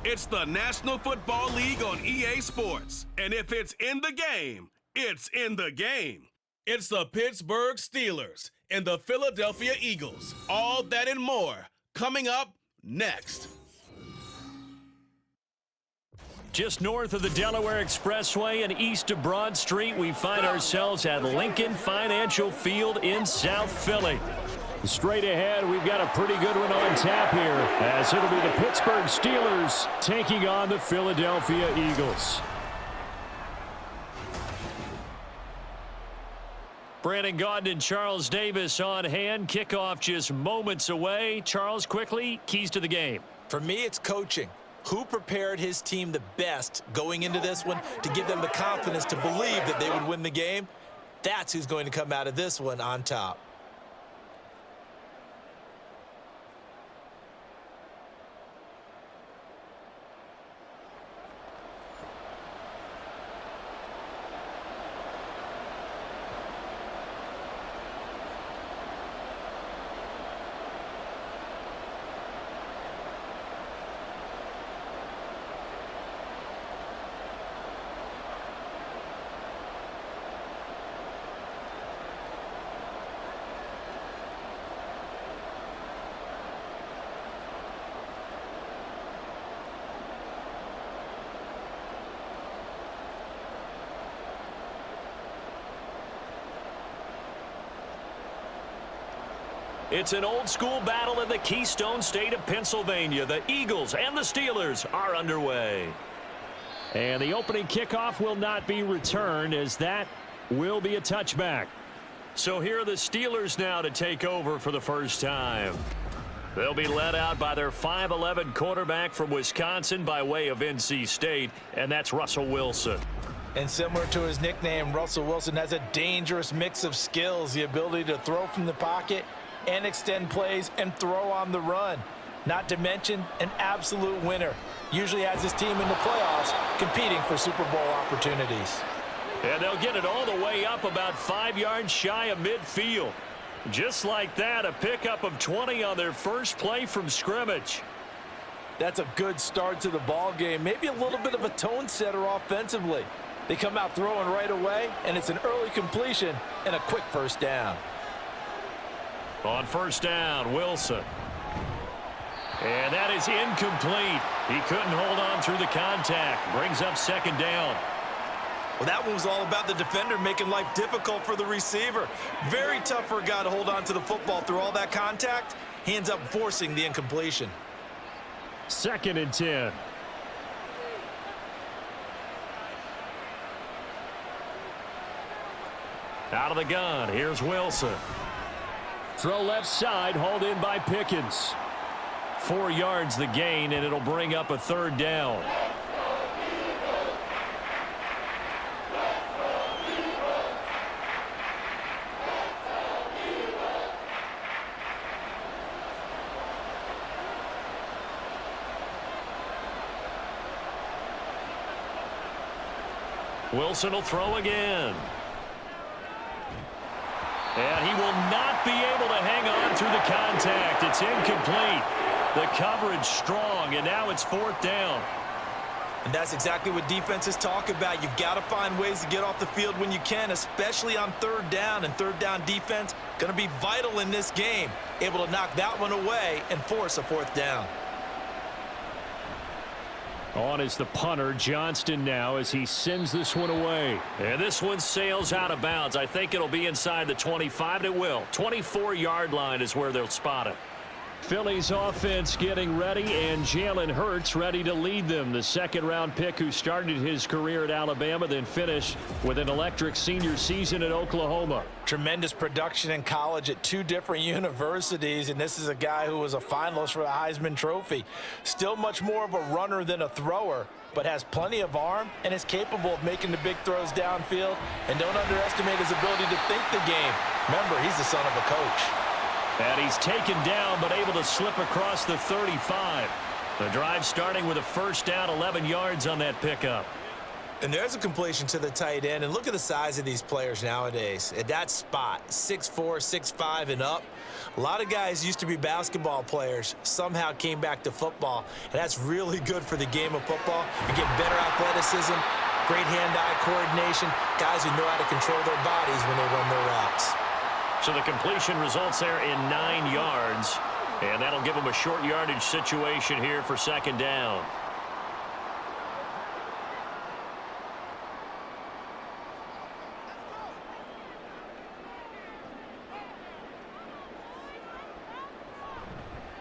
It's the National Football League on EA Sports. And if it's in the game, it's in the game. It's the Pittsburgh Steelers and the Philadelphia Eagles. All that and more coming up next. Just north of the Delaware Expressway and east of Broad Street, we find ourselves at Lincoln Financial Field in South Philly. Straight ahead, we've got a pretty good one on tap here, as it'll be the Pittsburgh Steelers taking on the Philadelphia Eagles. Brandon Gaudin and Charles Davis on hand. Kickoff just moments away. Charles, quickly, keys to the game. For me, it's coaching. Who prepared his team the best going into this one to give them the confidence to believe that they would win the game? That's who's going to come out of this one on top. It's an old-school battle in the Keystone State of Pennsylvania. The Eagles and the Steelers are underway. And the opening kickoff will not be returned, as that will be a touchback. So here are the Steelers now to take over for the first time. They'll be led out by their 5'11" quarterback from Wisconsin by way of NC State, and that's Russell Wilson. And similar to his nickname, Russell Wilson has a dangerous mix of skills, the ability to throw from the pocket and extend plays and throw on the run. Not to mention an absolute winner. Usually has his team in the playoffs competing for Super Bowl opportunities. And they'll get it all the way up about 5 yards shy of midfield. Just like that, a pickup of 20 on their first play from scrimmage. That's a good start to the ball game. Maybe a little bit of a tone setter offensively. They come out throwing right away, and it's an early completion and a quick first down. On first down, Wilson. And that is incomplete. He couldn't hold on through the contact. Brings up second down. Well, that one was all about the defender making life difficult for the receiver. Very tough for a guy to hold on to the football through all that contact. He ends up forcing the incompletion. 2nd and 10. Out of the gun, here's Wilson. Throw left side, hauled in by Pickens. 4 yards the gain, and it'll bring up a third down. Wilson will throw again. And he will not be able to hang on through the contact. It's incomplete. The coverage strong, and now it's 4th down. And that's exactly what defenses talk about. You've got to find ways to get off the field when you can, especially on 3rd down. And 3rd down defense going to be vital in this game. Able to knock that one away and force a 4th down. On is the punter, Johnston, now as he sends this one away. And this one sails out of bounds. I think it'll be inside the 25. It will. 24-yard line is where they'll spot it. Philly's offense getting ready, and Jalen Hurts ready to lead them. The 2nd-round pick who started his career at Alabama, then finished with an electric senior season at Oklahoma. Tremendous production in college at 2 different universities, and this is a guy who was a finalist for the Heisman Trophy. Still much more of a runner than a thrower, but has plenty of arm and is capable of making the big throws downfield. And don't underestimate his ability to think the game. Remember, he's the son of a coach. And he's taken down, but able to slip across the 35. The drive starting with a first down, 11 yards on that pickup. And there's a completion to the tight end. And look at the size of these players nowadays. At that spot, 6'4", 6'5", and up. A lot of guys used to be basketball players, somehow came back to football, and that's really good for the game of football. You get better athleticism, great hand-eye coordination, guys who know how to control their bodies when they run their routes. So the completion results there in 9 yards, and that'll give them a short yardage situation here for second down.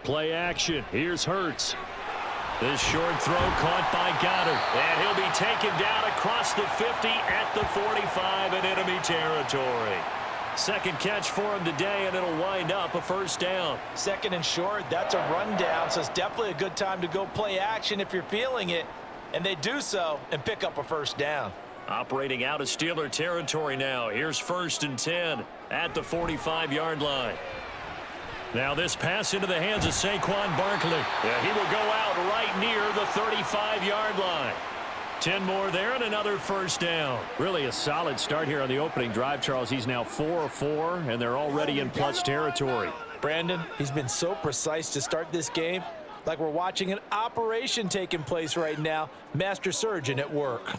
Play action. Here's Hurts. This short throw caught by Goddard, and he'll be taken down across the 50 at the 45 in enemy territory. Second catch for him today, and it'll wind up a first down. Second and short, that's a rundown, so it's definitely a good time to go play action if you're feeling it, and they do so and pick up a first down. Operating out of Steeler territory now. Here's first and 10 at the 45-yard line. Now this pass into the hands of Saquon Barkley. Yeah, he will go out right near the 35-yard line. 10 more there and another first down. Really a solid start here on the opening drive, Charles. He's now 4 of 4, and they're already in plus territory. Brandon, he's been so precise to start this game, like we're watching an operation taking place right now. Master surgeon at work.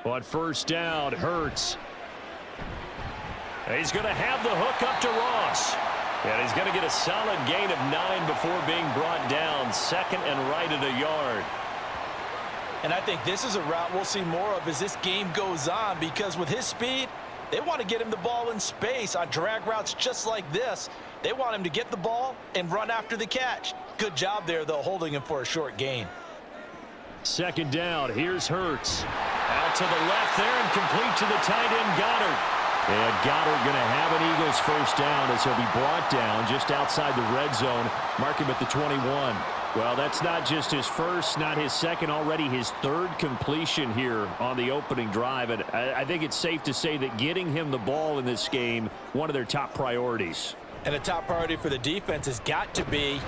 On first down, Hurts. He's going to have the hook up to Ross. And he's going to get a solid gain of 9 before being brought down. Second and right at a yard. And I think this is a route we'll see more of as this game goes on, because with his speed, they want to get him the ball in space on drag routes just like this. They want him to get the ball and run after the catch. Good job there, though, holding him for a short gain. Second down, here's Hurts. Out to the left there and complete to the tight end, Goddard. And Goddard going to have an Eagles first down as he'll be brought down just outside the red zone. Mark him at the 21. Well, that's not just his first, not his second, already his third completion here on the opening drive. And I think it's safe to say that getting him the ball in this game, one of their top priorities. And a top priority for the defense has got to be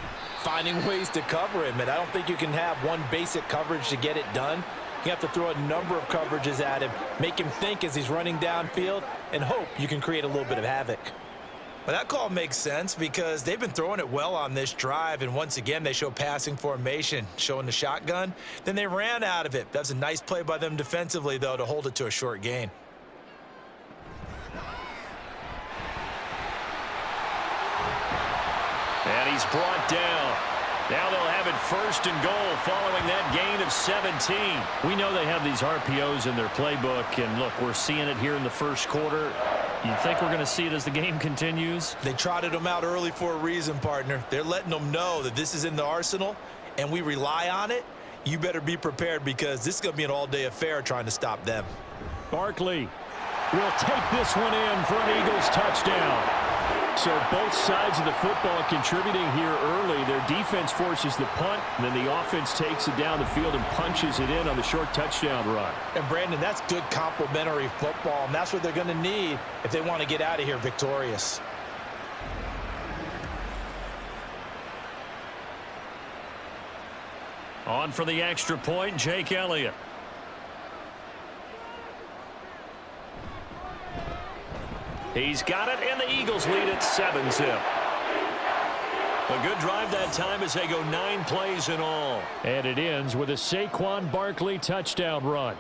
finding ways to cover him. And I don't think you can have one basic coverage to get it done. You have to throw a number of coverages at him, make him think as he's running downfield, and hope you can create a little bit of havoc. But that call makes sense because they've been throwing it well on this drive, and once again they show passing formation, showing the shotgun. Then they ran out of it. That's a nice play by them defensively, though, to hold it to a short gain. And he's brought down. Now they'll have it first and goal following that gain of 17. We know they have these RPOs in their playbook, and look, we're seeing it here in the first quarter. You think we're going to see it as the game continues? They trotted them out early for a reason, partner. They're letting them know that this is in the arsenal, and we rely on it. You better be prepared because this is going to be an all-day affair trying to stop them. Barkley will take this one in for an Eagles touchdown. So both sides of the football contributing here early. Their defense forces the punt, and then the offense takes it down the field and punches it in on the short touchdown run. And, Brandon, that's good complementary football, and that's what they're going to need if they want to get out of here victorious. On for the extra point, Jake Elliott. He's got it, and the Eagles lead at 7-zip. A good drive that time as they go 9 plays in all. And it ends with a Saquon Barkley touchdown run.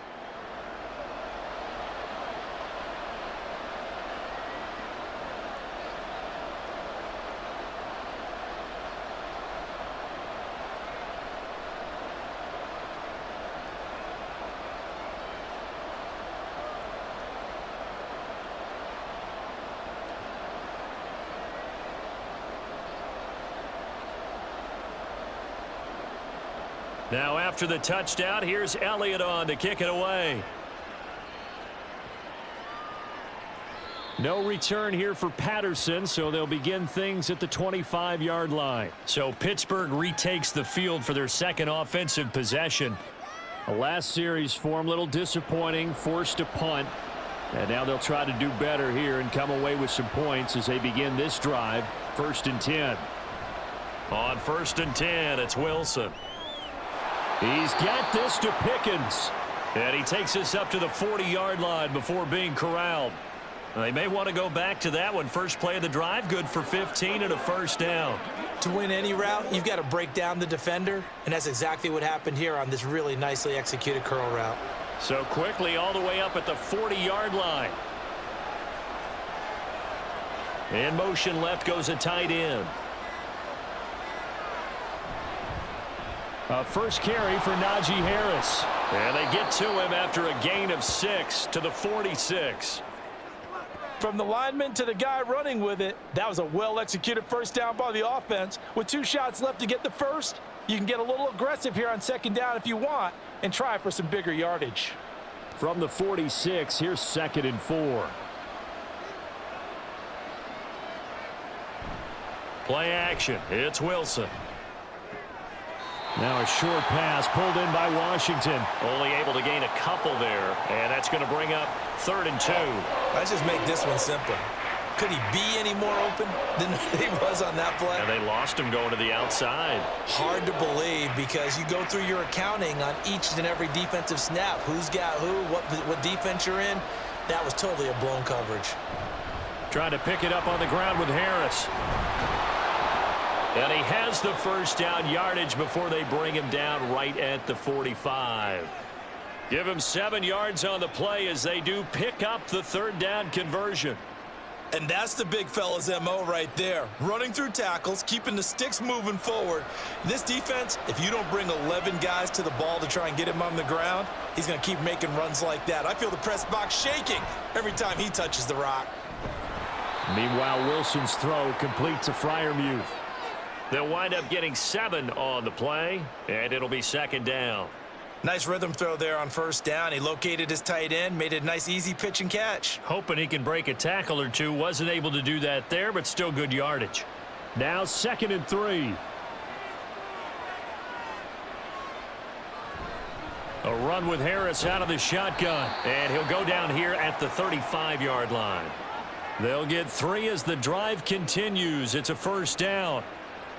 Now after the touchdown, here's Elliott on to kick it away. No return here for Patterson, so they'll begin things at the 25-yard line. So Pittsburgh retakes the field for their second offensive possession. The last series for them, a little disappointing, forced a punt. And now they'll try to do better here and come away with some points as they begin this drive. First and 10. On first and 10, it's Wilson. He's got this to Pickens. And he takes us up to the 40-yard line before being corralled. They may want to go back to that one. First play of the drive, good for 15 and a first down. To win any route, you've got to break down the defender, and that's exactly what happened here on this really nicely executed curl route. So quickly all the way up at the 40-yard line. In motion left goes a tight end. A first carry for Najee Harris. And they get to him after a gain of 6 to the 46. From the lineman to the guy running with it, that was a well-executed first down by the offense. With 2 shots left to get the first, you can get a little aggressive here on second down if you want and try for some bigger yardage. From the 46, here's 2nd and 4. Play action. It's Wilson. Now a short pass pulled in by Washington. Only able to gain a couple there, and that's going to bring up 3rd and 2. Let's just make this one simple. Could he be any more open than he was on that play? And they lost him going to the outside. Hard to believe because you go through your accounting on each and every defensive snap. Who's got who, what defense you're in. That was totally a blown coverage. Trying to pick it up on the ground with Harris. And he has the first down yardage before they bring him down right at the 45. Give him 7 yards on the play as they do pick up the 3rd down conversion. And that's the big fella's MO right there. Running through tackles, keeping the sticks moving forward. This defense, if you don't bring 11 guys to the ball to try and get him on the ground, he's going to keep making runs like that. I feel the press box shaking every time he touches the rock. Meanwhile, Wilson's throw complete to Freiermuth. They'll wind up getting 7 on the play, and it'll be 2nd down. Nice rhythm throw there on first down. He located his tight end, made it a nice, easy pitch and catch. Hoping he can break a tackle or two. Wasn't able to do that there, but still good yardage. Now 2nd and 3. A run with Harris out of the shotgun, and he'll go down here at the 35-yard line. They'll get 3 as the drive continues. It's a first down.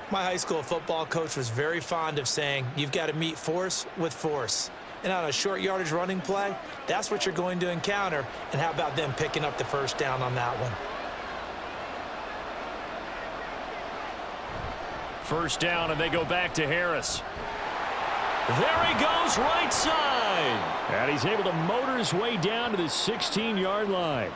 My high school football coach was very fond of saying, you've got to meet force with force. And on a short yardage running play, that's what you're going to encounter. And how about them picking up the first down on that one? First down, and they go back to Harris. There he goes, right side. And he's able to motor his way down to the 16-yard line.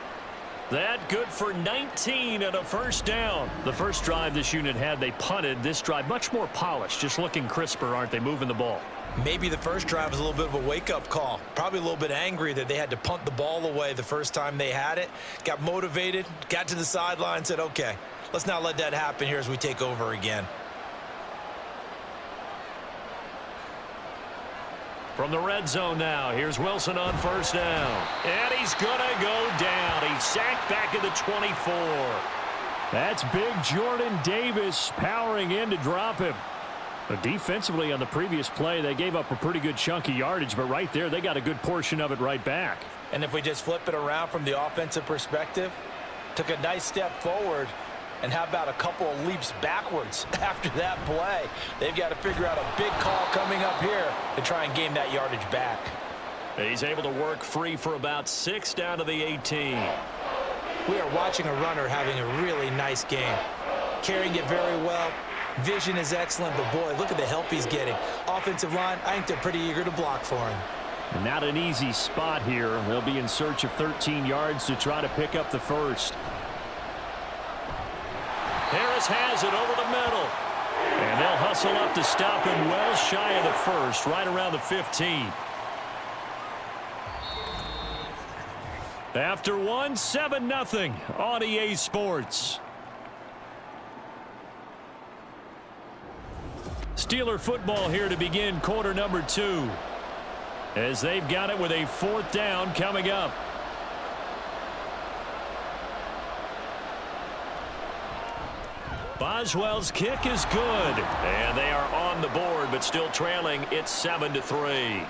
That good for 19 and a first down. The first drive this unit had, they punted. This drive, much more polished, just looking crisper, aren't they, moving the ball? Maybe the first drive was a little bit of a wake-up call. Probably a little bit angry that they had to punt the ball away the first time they had it. Got motivated, got to the sideline, said, okay, let's not let that happen here as we take over again. From the red zone now, here's Wilson on first down. And he's going to go down. He's sacked back at the 24. That's big Jordan Davis powering in to drop him. But defensively on the previous play, they gave up a pretty good chunk of yardage, but right there, they got a good portion of it right back. And if we just flip it around from the offensive perspective, took a nice step forward, and how about a couple of leaps backwards after that play? They've got to figure out a big call coming up here to try and gain that yardage back. He's able to work free for about 6 down to the 18. We are watching a runner having a really nice game. Carrying it very well. Vision is excellent, but boy, look at the help he's getting. Offensive line, I think they're pretty eager to block for him. Not an easy spot here. They'll be in search of 13 yards to try to pick up the first. Harris has it over the middle. And they'll hustle up to stop him well shy of the first, right around the 15. After 1, 7-0 on EA Sports. Steeler football here to begin quarter number 2. As they've got it with a 4th down coming up. Boswell's kick is good, and they are on the board, but still trailing. It's 7-3.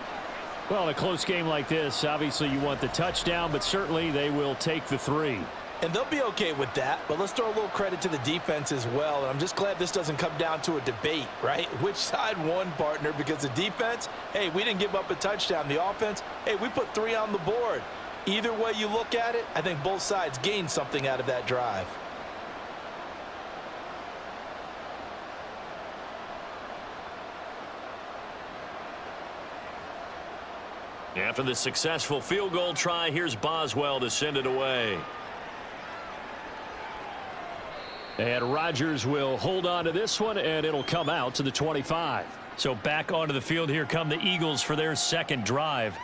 Well, in a close game like this, obviously you want the touchdown, but certainly they will take the 3. And they'll be okay with that, but let's throw a little credit to the defense as well. And I'm just glad this doesn't come down to a debate, right? Which side won, partner? Because the defense, hey, we didn't give up a touchdown. The offense, hey, we put 3 on the board. Either way you look at it, I think both sides gained something out of that drive. After the successful field goal try, here's Boswell to send it away. And Rodgers will hold on to this one, and it'll come out to the 25. So back onto the field here come the Eagles for their second drive.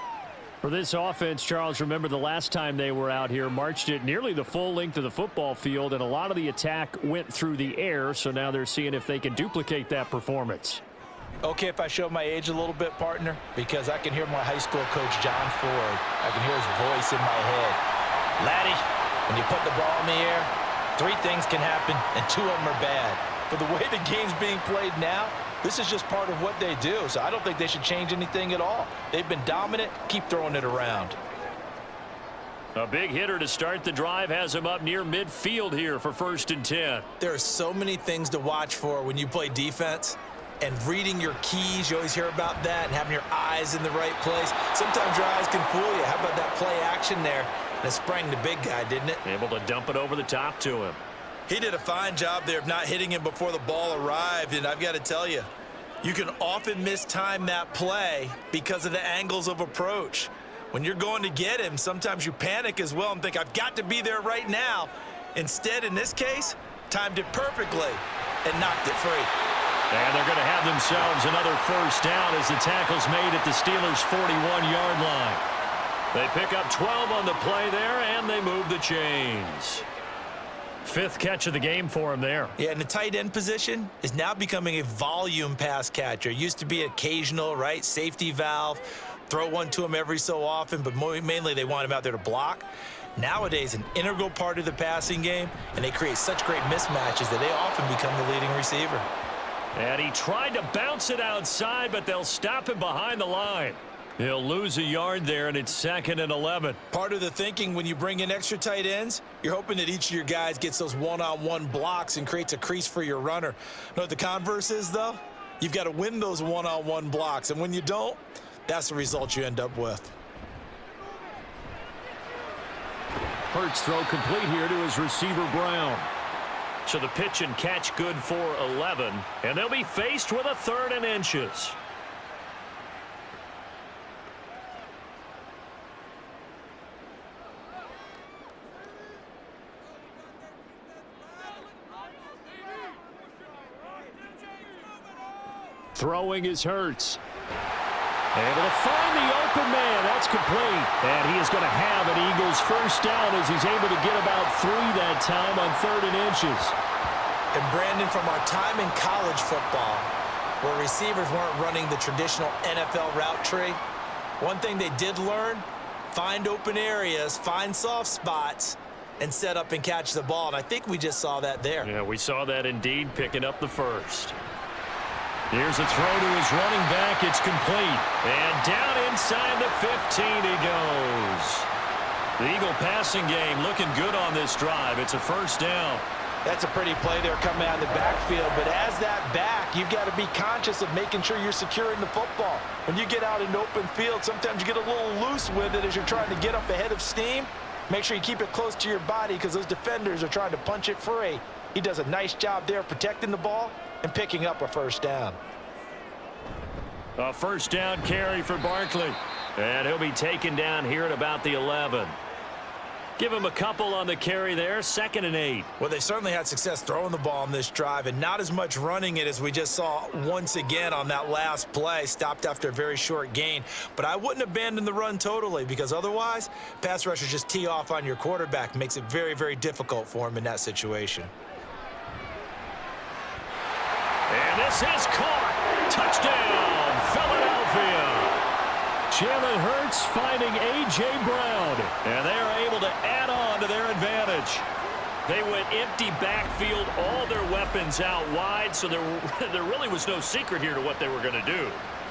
For this offense, Charles, remember the last time they were out here, marched it nearly the full length of the football field, and a lot of the attack went through the air, so now they're seeing if they can duplicate that performance. Okay, if I show my age a little bit, partner, because I can hear my high school coach, John Ford. I can hear his voice in my head. Laddie, when you put the ball in the air, 3 things can happen, and 2 of them are bad. But the way the game's being played now, this is just part of what they do, so I don't think they should change anything at all. They've been dominant. Keep throwing it around. A big hitter to start the drive has him up near midfield here for 1st and 10. There are so many things to watch for when you play defense. And reading your keys, you always hear about that, and having your eyes in the right place. Sometimes your eyes can fool you. How about that play action there? And it sprang the big guy, didn't it? Able to dump it over the top to him. He did a fine job there of not hitting him before the ball arrived, and I've got to tell you, you can often mistime that play because of the angles of approach. When you're going to get him, sometimes you panic as well and think, I've got to be there right now. Instead, in this case, timed it perfectly and knocked it free. And they're going to have themselves another 1st down as the tackle's made at the Steelers' 41-yard line. They pick up 12 on the play there, and they move the chains. 5th catch of the game for him there. Yeah, and the tight end position is now becoming a volume pass catcher. It used to be occasional, right? Safety valve, throw one to him every so often, but mainly they want him out there to block. Nowadays, an integral part of the passing game, and they create such great mismatches that they often become the leading receiver. And he tried to bounce it outside, but they'll stop him behind the line. He'll lose a yard there, and it's 2nd and 11. Part of the thinking when you bring in extra tight ends, you're hoping that each of your guys gets those one-on-one blocks and creates a crease for your runner. Know what the converse is, though? You've got to win those one-on-one blocks, and when you don't, that's the result you end up with. Hurts throw complete here to his receiver, Brown. So the pitch and catch good for 11, and they'll be faced with a 3rd and inches. Throwing is Hurts. Able to find the open man. That's complete. And he is going to have an Eagles 1st down as he's able to get about 3 that time on 3rd and inches. And Brandon, from our time in college football, where receivers weren't running the traditional NFL route tree, one thing they did learn, find open areas, find soft spots, and set up and catch the ball. And I think we just saw that there. Yeah, we saw that indeed, picking up the 1st. Here's a throw to his running back. It's complete. And down inside the 15 he goes. The Eagle passing game looking good on this drive. It's a 1st down. That's a pretty play there coming out of the backfield. But as that back, you've got to be conscious of making sure you're securing the football. When you get out in open field, sometimes you get a little loose with it as you're trying to get up ahead of steam. Make sure you keep it close to your body because those defenders are trying to punch it free. He does a nice job there protecting the ball and picking up a 1st down. A 1st down carry for Barkley. And he'll be taken down here at about the 11. Give him a couple on the carry there. 2nd and 8. Well, they certainly had success throwing the ball on this drive and not as much running it as we just saw once again on that last play. Stopped after a very short gain. But I wouldn't abandon the run totally because otherwise, pass rushers just tee off on your quarterback. Makes it very, very difficult for him in that situation. And this is caught. Touchdown, Philadelphia. Jalen Hurts finding A.J. Brown. And they are able to add on to their advantage. They went empty backfield, all their weapons out wide, so there really was no secret here to what they were going to do.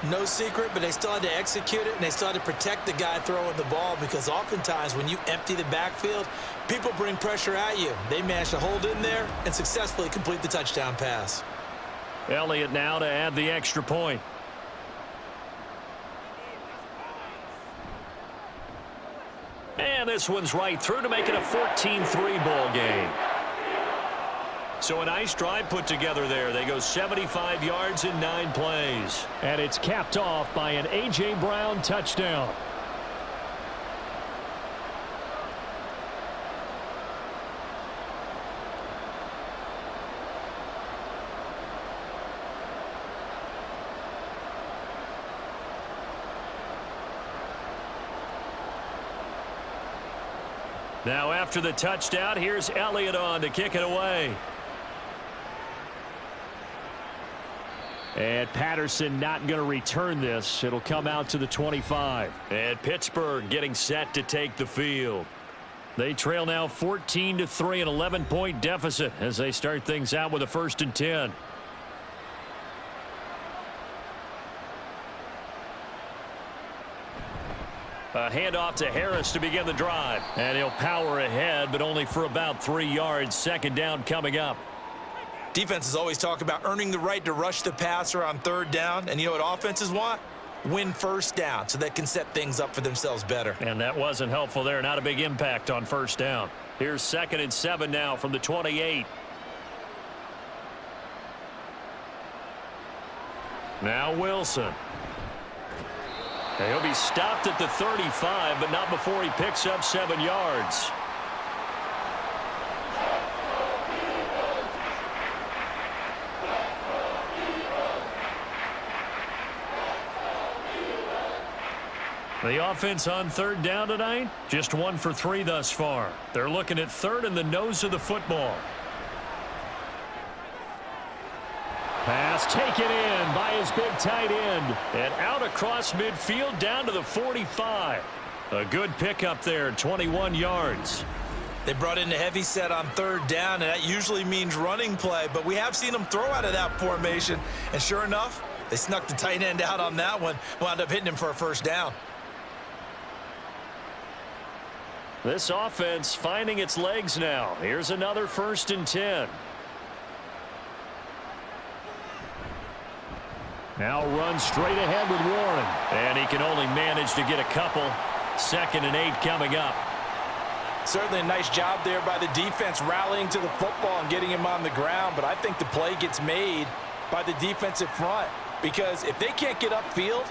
No secret, but they still had to execute it, and they still had to protect the guy throwing the ball because oftentimes when you empty the backfield, people bring pressure at you. They managed to hold in there and successfully complete the touchdown pass. Elliott now to add the extra point. And And this one's right through to make it a 14-3 ball game. So a nice drive put together there. They go 75 yards in 9 plays. And it's capped off by an A.J. Brown touchdown. Now after the touchdown, here's Elliott on to kick it away. And Patterson not going to return this. It'll come out to the 25. And Pittsburgh getting set to take the field. They trail now 14-3, an 11-point deficit as they start things out with a 1st and 10. A handoff to Harris to begin the drive. And he'll power ahead, but only for about 3 yards. 2nd down coming up. Defenses always talk about earning the right to rush the passer on 3rd down. And you know what offenses want? Win 1st down so they can set things up for themselves better. And that wasn't helpful there. Not a big impact on 1st down. Here's 2nd and 7 now from the 28. Now Wilson. And he'll be stopped at the 35, but not before he picks up 7 yards. The offense on 3rd down tonight, just 1 for 3 thus far. They're looking at 3rd in the nose of the football. Pass taken in by his big tight end. And out across midfield down to the 45. A good pickup there, 21 yards. They brought in the heavy set on 3rd down, and that usually means running play, but we have seen them throw out of that formation. And sure enough, they snuck the tight end out on that one, wound up hitting him for a 1st down. This offense finding its legs now. Here's another 1st and 10. Now run straight ahead with Warren. And he can only manage to get a couple. 2nd and 8 coming up. Certainly a nice job there by the defense rallying to the football and getting him on the ground, but I think the play gets made by the defensive front because if they can't get upfield,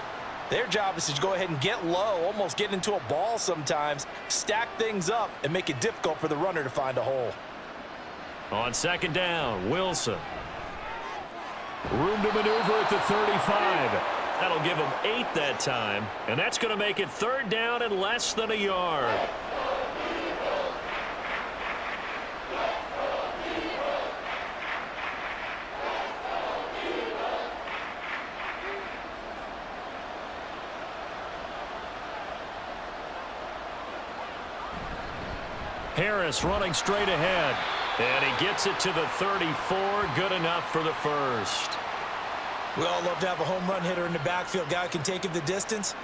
their job is to go ahead and get low, almost get into a ball sometimes, stack things up, and make it difficult for the runner to find a hole. On 2nd down, Wilson. Room to maneuver at the 35. That'll give him 8 that time, and that's going to make it 3rd down and less than a yard. Harris running straight ahead. And he gets it to the 34. Good enough for the 1st. We all love to have a home run hitter in the backfield. Guy can take him the distance.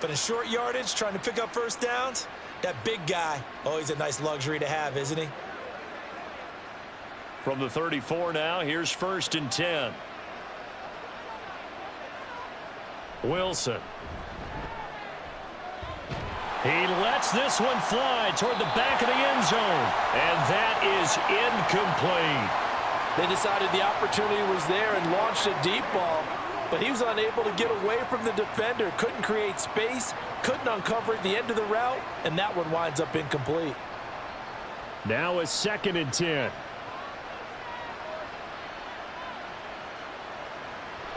But in short yardage, trying to pick up 1st downs, that big guy, always a nice luxury to have, isn't he? From the 34 now, here's 1st and 10. Wilson. He lets this one fly toward the back of the end zone. And that is incomplete. They decided the opportunity was there and launched a deep ball, but he was unable to get away from the defender, couldn't create space, couldn't uncover the end of the route, and that one winds up incomplete. Now a 2nd and 10.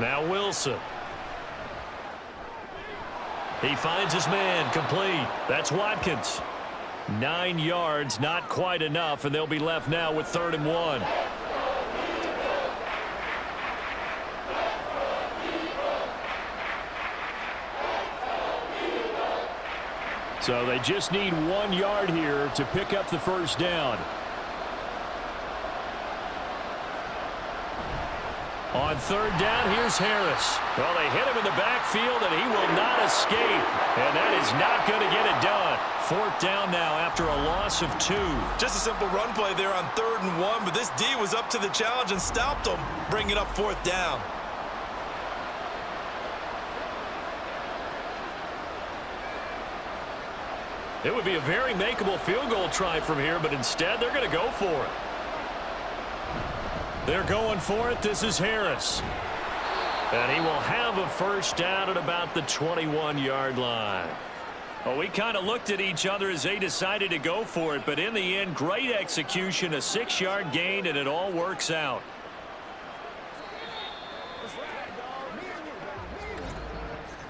Now Wilson. He finds his man, complete. That's Watkins. 9 yards, not quite enough, and they'll be left now with 3rd and 1. So they just need 1 yard here to pick up the 1st down. On 3rd down, here's Harris. Well, they hit him in the backfield, and he will not escape. And that is not going to get it done. 4th down now after a loss of 2. Just a simple run play there on 3rd and 1, but this D was up to the challenge and stopped him, bringing up 4th down. It would be a very makeable field goal try from here, but instead they're going to go for it. They're going for it. This is Harris. And he will have a first down at about the 21-yard line. Well, we kind of looked at each other as they decided to go for it, but in the end, great execution, a 6-yard gain, and it all works out.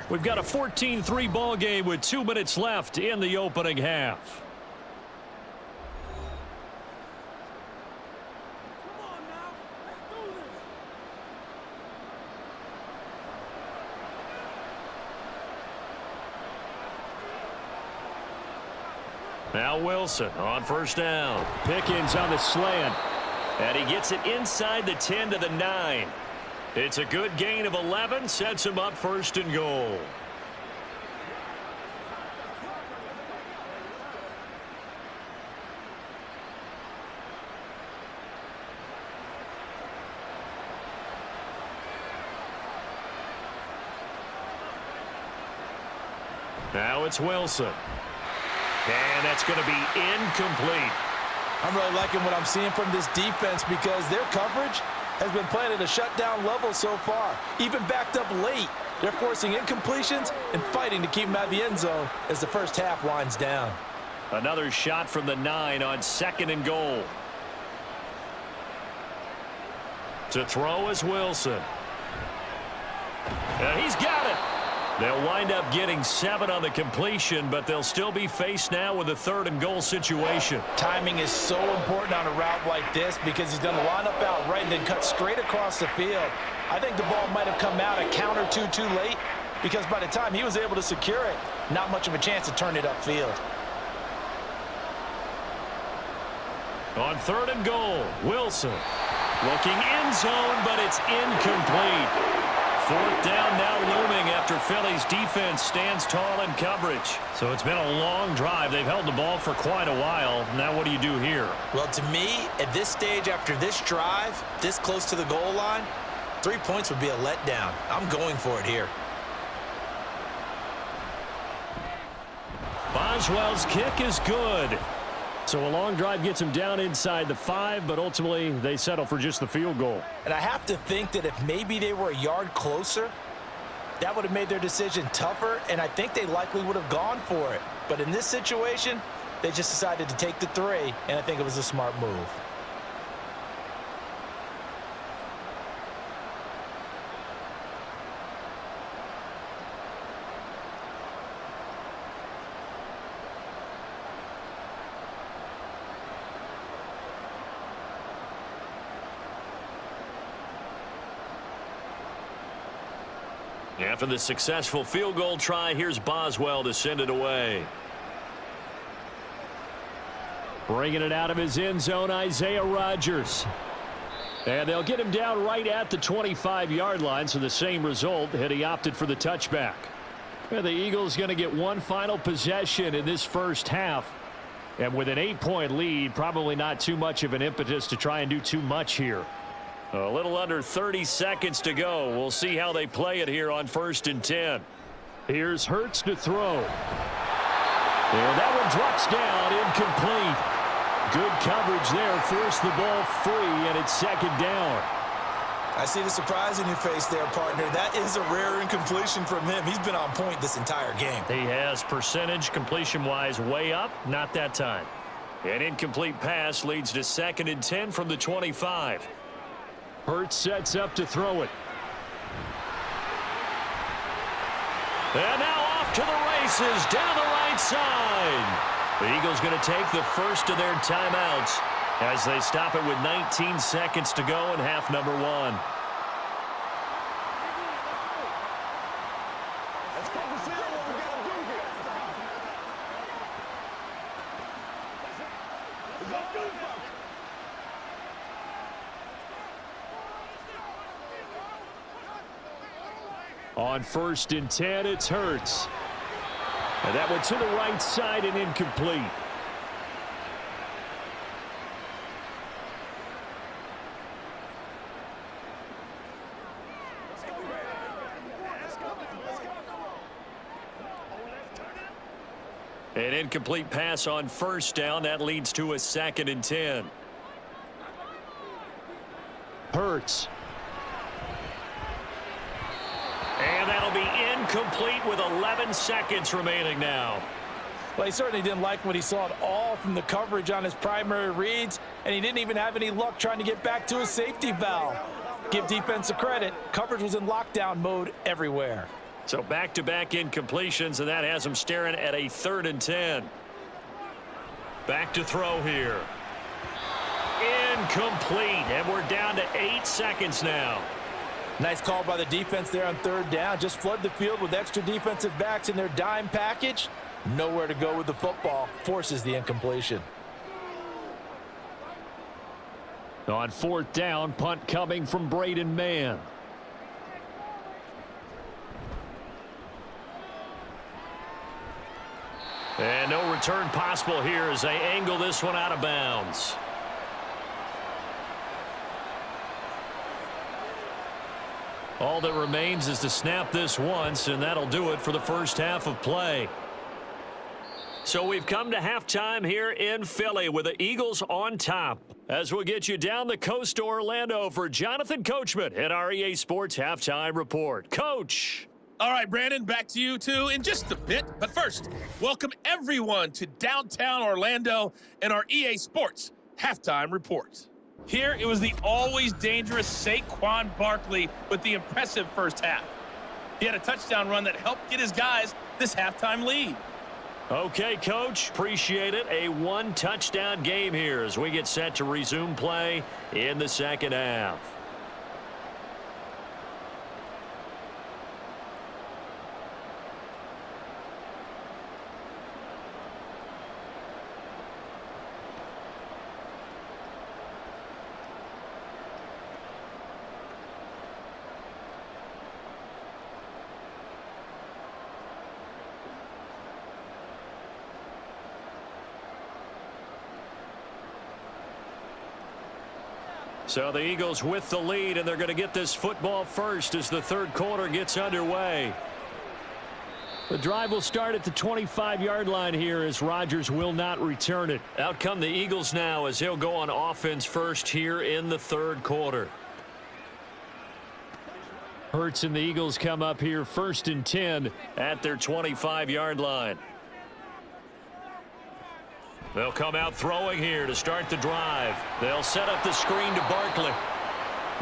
We've got a 14-3 ball game with 2 minutes left in the opening half. Now Wilson on first down. Pickens on the slant. And he gets it inside the 10 to the 9. It's a good gain of 11, sets him up first and goal. Now it's Wilson. And that's going to be incomplete. I'm really liking what I'm seeing from this defense because their coverage has been playing at a shutdown level so far. Even backed up late, they're forcing incompletions and fighting to keep them out of the end zone as the first half winds down. Another shot from the 9 on second and goal. To throw is Wilson. And he's got it. They'll wind up getting 7 on the completion, but they'll still be faced now with a 3rd and goal situation. Timing is so important on a route like this because he's going to line up out right and then cut straight across the field. I think the ball might have come out a count or two too late because by the time he was able to secure it, not much of a chance to turn it upfield. On 3rd and goal, Wilson looking end zone, but it's incomplete. 4th down now looming after Philly's defense stands tall in coverage. So it's been a long drive. They've held the ball for quite a while. Now what do you do here? Well, to me, at this stage after this drive, this close to the goal line, 3 points would be a letdown. I'm going for it here. Boswell's kick is good. So a long drive gets him down inside the 5, but ultimately they settle for just the field goal. And I have to think that if maybe they were a yard closer, that would have made their decision tougher, and I think they likely would have gone for it. But in this situation, they just decided to take the 3, and I think it was a smart move. After the successful field goal try, here's Boswell to send it away. Bringing it out of his end zone, Isaiah Rodgers. And they'll get him down right at the 25-yard line, so the same result had he opted for the touchback. And the Eagles going to get one final possession in this first half. And with an 8-point lead, probably not too much of an impetus to try and do too much here. A little under 30 seconds to go. We'll see how they play it here on 1st and 10. Here's Hurts to throw. And that one drops down, incomplete. Good coverage there, forced the ball free, and it's 2nd down. I see the surprise in your face there, partner. That is a rare incompletion from him. He's been on point this entire game. He has percentage completion-wise way up, not that time. An incomplete pass leads to 2nd and 10 from the 25. Hurts sets up to throw it. And now off to the races down the right side. The Eagles going to take the first of their timeouts as they stop it with 19 seconds to go in half number 1. On 1st and 10, it's Hurts. And that one to the right side and incomplete. An incomplete pass on first down. That leads to a 2nd and 10. Hurts. And that'll be incomplete with 11 seconds remaining now. Well, he certainly didn't like what he saw at all from the coverage on his primary reads, and he didn't even have any luck trying to get back to his safety valve. Give defense a credit. Coverage was in lockdown mode everywhere. So back-to-back incompletions, and that has him staring at a 3rd and 10. Back to throw here. Incomplete, and we're down to 8 seconds now. Nice call by the defense there on 3rd down. Just flood the field with extra defensive backs in their dime package. Nowhere to go with the football. Forces the incompletion. On 4th down, punt coming from Braden Mann. And no return possible here as they angle this one out of bounds. All that remains is to snap this once, and that'll do it for the first half of play. So we've come to halftime here in Philly with the Eagles on top. As we'll get you down the coast to Orlando for Jonathan Coachman at our EA Sports Halftime Report. Coach! All right, Brandon, back to you two in just a bit. But first, welcome everyone to downtown Orlando and our EA Sports Halftime Report. Here, it was the always dangerous Saquon Barkley with the impressive first half. He had a touchdown run that helped get his guys this halftime lead. Okay, Coach, appreciate it. A 1-touchdown game here as we get set to resume play in the second half. So the Eagles with the lead, and they're going to get this football first as the 3rd quarter gets underway. The drive will start at the 25-yard line here as Rodgers will not return it. Out come the Eagles now as he'll go on offense first here in the 3rd quarter. Hurts and the Eagles come up here 1st and 10 at their 25-yard line. They'll come out throwing here to start the drive. They'll set up the screen to Barkley.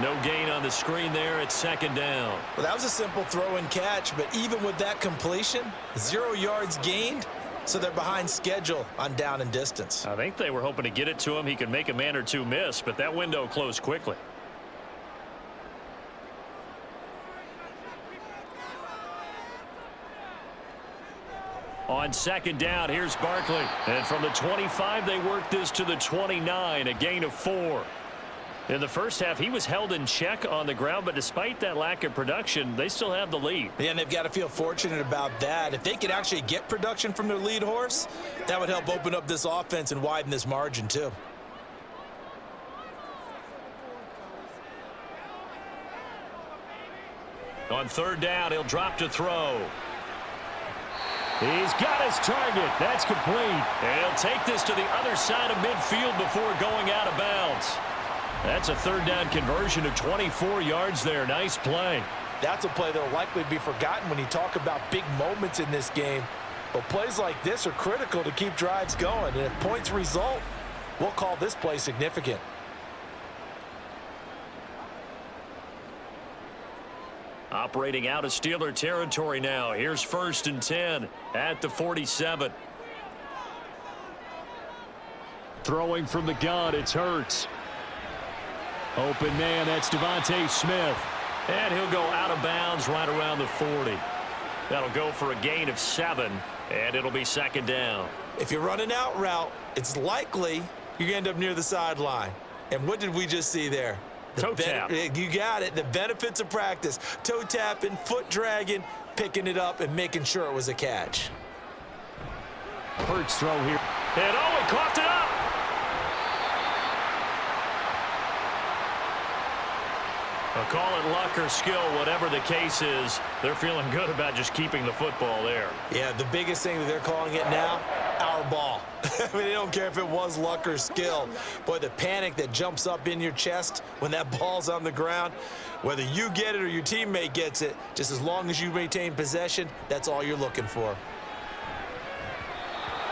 No gain on the screen there at 2nd down. Well, that was a simple throw and catch, but even with that completion, 0 yards gained, so they're behind schedule on down and distance. I think they were hoping to get it to him. He could make a man or two miss, but that window closed quickly. On 2nd down, here's Barkley. And from the 25, they work this to the 29, a gain of 4. In the first half, he was held in check on the ground, but despite that lack of production, they still have the lead. Yeah, and they've got to feel fortunate about that. If they could actually get production from their lead horse, that would help open up this offense and widen this margin, too. On 3rd down, he'll drop to throw. He's got his target. That's complete. And he'll take this to the other side of midfield before going out of bounds. That's a 3rd down conversion of 24 yards there. Nice play. That's a play that will likely be forgotten when you talk about big moments in this game. But plays like this are critical to keep drives going. And if points result, we'll call this play significant. Operating out of Steeler territory now. Here's 1st and 10 at the 47. Throwing from the gun, it's Hurts. Open man, that's Devontae Smith. And he'll go out of bounds right around the 40. That'll go for a gain of 7, and it'll be 2nd down. If you're running out route, it's likely you're going to end up near the sideline. And what did we just see there? Toe tap. You got it. The benefits of practice. Toe tapping, foot dragging, picking it up, and making sure it was a catch. Hurts throw here. And oh, he coughed it up. I'll call it luck or skill, whatever the case is. They're feeling good about just keeping the football there. Yeah, the biggest thing that they're calling it now, Powerball. I mean, they don't care if it was luck or skill. Boy, the panic that jumps up in your chest when that ball's on the ground, whether you get it or your teammate gets it, just as long as you maintain possession, that's all you're looking for.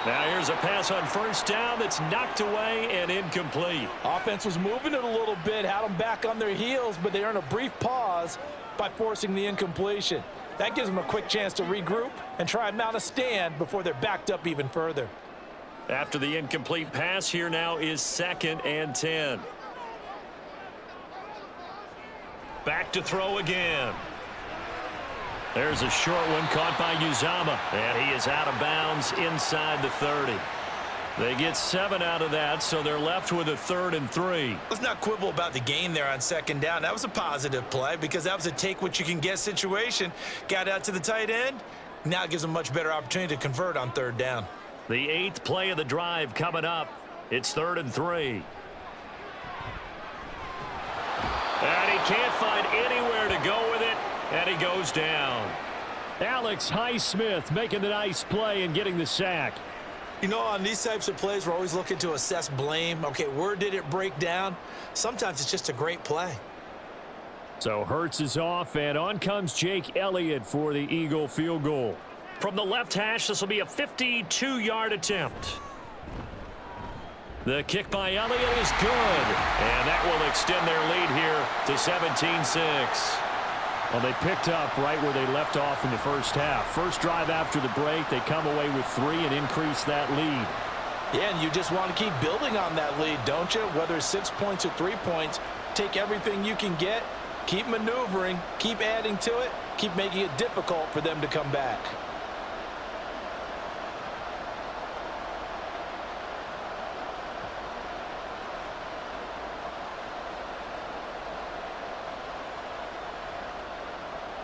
Now here's a pass on first down that's knocked away and incomplete. Offense was moving it a little bit, had them back on their heels, but they earned a brief pause by forcing the incompletion. That gives them a quick chance to regroup and try and mount a stand before they're backed up even further. After the incomplete pass, here now is 2nd and 10. Back to throw again. There's a short one caught by Uzama, and he is out of bounds inside the 30. They get 7 out of that, so they're left with a 3rd and 3. Let's not quibble about the gain there on 2nd down. That was a positive play because that was a take-what-you-can-get situation. Got out to the tight end. Now it gives them a much better opportunity to convert on 3rd down. The 8th play of the drive coming up. It's 3rd and 3. And he can't find anywhere to go with it, and he goes down. Alex Highsmith making the nice play and getting the sack. You know, on these types of plays, we're always looking to assess blame. Okay, where did it break down? Sometimes it's just a great play. So Hurts is off, and on comes Jake Elliott for the Eagle field goal. From the left hash, this will be a 52-yard attempt. The kick by Elliott is good, and that will extend their lead here to 17-6. Well, they picked up right where they left off in the first half. First drive after the break, they come away with 3 and increase that lead. Yeah, and you just want to keep building on that lead, don't you? Whether it's 6 points or 3 points, take everything you can get, keep maneuvering, keep adding to it, keep making it difficult for them to come back.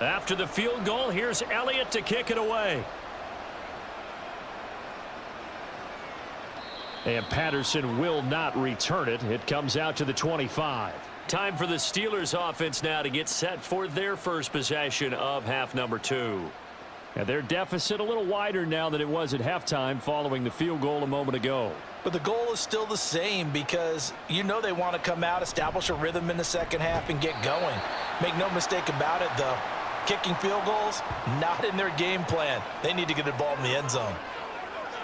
After the field goal, here's Elliott to kick it away. And Patterson will not return it. It comes out to the 25. Time for the Steelers offense now to get set for their first possession of half number 2. And their deficit a little wider now than it was at halftime following the field goal a moment ago. But the goal is still the same because you know they want to come out, establish a rhythm in the second half, and get going. Make no mistake about it, though. Kicking field goals, not in their game plan. They need to get the ball in the end zone.